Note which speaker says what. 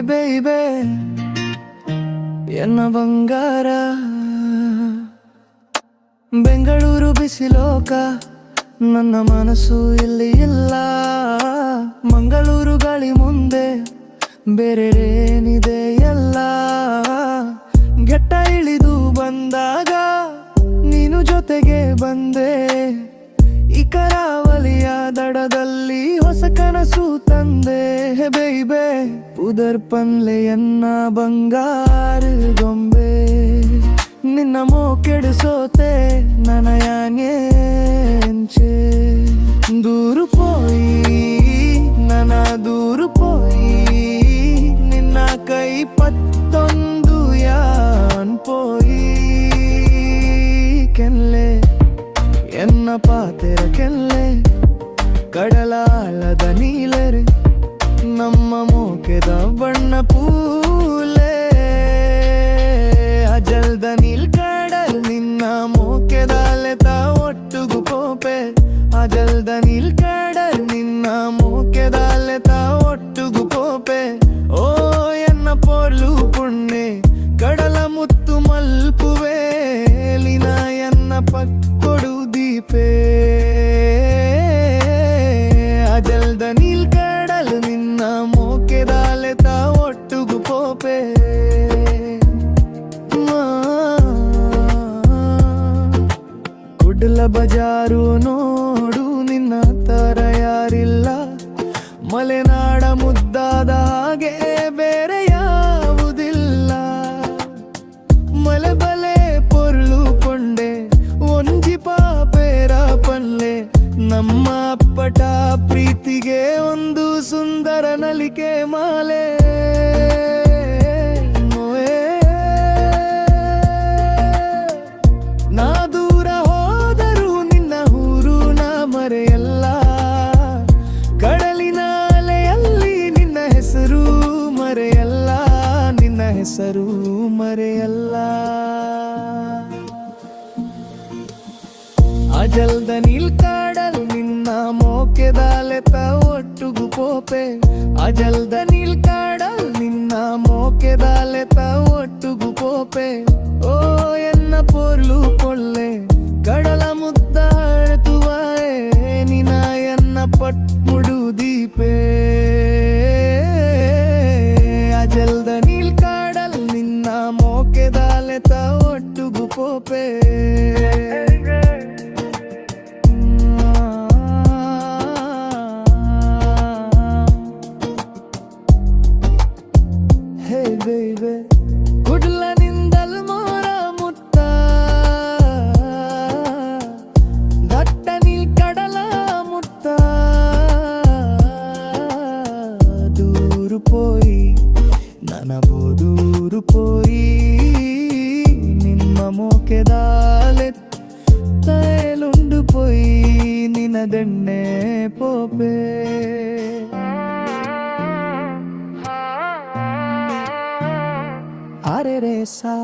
Speaker 1: ಬೇಬೆ ಎನ್ನ ಬಂಗಾರ. ಬೆಂಗಳೂರು ಬಿಸಿಲೋಕ, ನನ್ನ ಮನಸ್ಸು ಇಲ್ಲಿ ಇಲ್ಲ. ಮಂಗಳೂರು ಗಾಳಿ ಮುಂದೆ ಬೇರೇನಿದೆ ಎಲ್ಲ. ಘಟ್ಟ ಇಳಿದು ಬಂದಾಗ ನೀನು ಜೊತೆಗೆ ಬಂದೆ. ಈ ಕರಾವಳಿಯ ದಡದಲ್ಲಿ ಹೊಸ ಕನಸು ತಂದೆ. ಬೇಬೆ ಉದರ್ ಪನ್ಲೆಯನ್ನ ಬಂಗಾರ ಗೊಂಬೆ. ನಿನ್ನ ಮೋಕೆಡಿಸೋತೆ ನನಯಾನ್ಯೆ ದೂರು ಪೋಯಿ ನನ ದೂರು ಪೋಯಿ. ನಿನ್ನ ಕೈ ಪತ್ತೊಂದು ಯಾನ್ ಪೋಯಿ ಕೆನ್ಲೆ ಎನ್ನ ಪಾತೆರ ಕೆನ್ಲೆ. ಕಡಲಾಳದ ನೀಲರೆ ನಮ್ಮ ಮೋಕೆದ ಬಣ್ಣ ಪೂಲೆ. ಅಜಲ್ದ ನೀಲ್ ಕಡಲ್ ನಿನ್ನ ಮೋಕೆದಾಲೆತ ಒಟ್ಟುಗು ಪೋಪೆ. ಅಜಲ್ದ ನೀಲ್ ಕಡಲ್ ನಿನ್ನ ಮೋಕೆದಾಲೆತ ಒಟ್ಟುಗು ಪೋಪೆ. ಓ ಎನ್ನ ಪೋರ್ಲು ಪುಣ್ಣೆ ಕಡಲ ಮುತ್ತು ಮಲ್ಪುವೆ. ಲಿನ ಎನ್ನ ಪಕ್ಕೊಡು ದೀಪೆ. ಅಜಲ್ದ ನೀಲ್ ಕಡಲ್ ನಿನ್ನ ಮೋಕೆದಾಲೆತ ಒಟ್ಟುಗು ಪೋಪೆ. ಕುಡ್ಲ ಬಜಾರು ನೋಡು ನಿನ್ನ ತರ ಯಾರಿಲ್ಲ. ಮಲೆನಾಡ ಮುದ್ದಾದ ಹಾಗೆ ಬೇರೆ ಯಾವುದಿಲ್ಲ. ಮಲೆ ಬಲೆ ಪೊರ್ಲು ಕೊಂಡೆ ಒಂಜಿ ಪಾಪೇರ ಪಲ್ಲೆ. ನಮ್ಮ ಅಪ್ಪಟ ಪ್ರೀತಿಗೆ ಒಂದು ಸುಂದರ ನಲಿಕೆ ಮಾಲೆ. ನಾ ದೂರ ಹೋದರೂ ನಿನ್ನ ಊರು ನಾ ಮರೆಯಲ್ಲ. ಕಡಲಿನ ಅಲೆಯಲ್ಲಿ ನಿನ್ನ ಹೆಸರು ಮರೆಯಲ್ಲ. ನಿನ್ನ ಹೆಸರು ಮರೆಯಲ್ಲ. ಅಜಲ್ದ ನೀಲ್ ಕಡಲ್ ನಿನ್ನ ಮೋಕೆದಾಲೆತ ಒಟ್ಟುಗು ಪೋಪೆ. ಅಜಲ್ದ ನೀಲ್ ಕಡಲ್ ನಿನ್ನ ಮೋಕೆದಾಲೆತ ಒಟ್ಟುಗು ಪೋಪೆ. ಓ ಎನ್ನ ಪೋರ್ಲು ಕೊಳ್ಳೆ ಕಡಲ ಮುದ್ದ ಹಳೆತುವಾಯೆ. ನಿನ ಎನ್ನ ಪಟ್ಮುಡು ದೀಪೆ. ಅಜಲ್ದ ನೀಲ್ ಕಡಲ್ ನಿನ್ನ ಮೋಕೆದಾಲೆತ ಒಟ್ಟುಗು ಪೋಪೆ. ಬೇಬೆ ಕುಡ್ಲ ನಿಂದಲ್ ಮೋರ ಮುತ್ತ. ದಟ್ಟ ನೀಲ್ ಕಡಲ ಮುತ್ತ. ದೂರು ಪೋಯಿ ನನಬೋ ದೂರು ಪೋಯಿ. ನಿಮ್ಮ ಮೋಕೆದಾಲೆ ತೇಲುಂಡು ಪೋಯಿ. ನಿನದೆಣ್ಣೆ ಪೋಪೆ. ಅರೆ ರೇ ಸಾ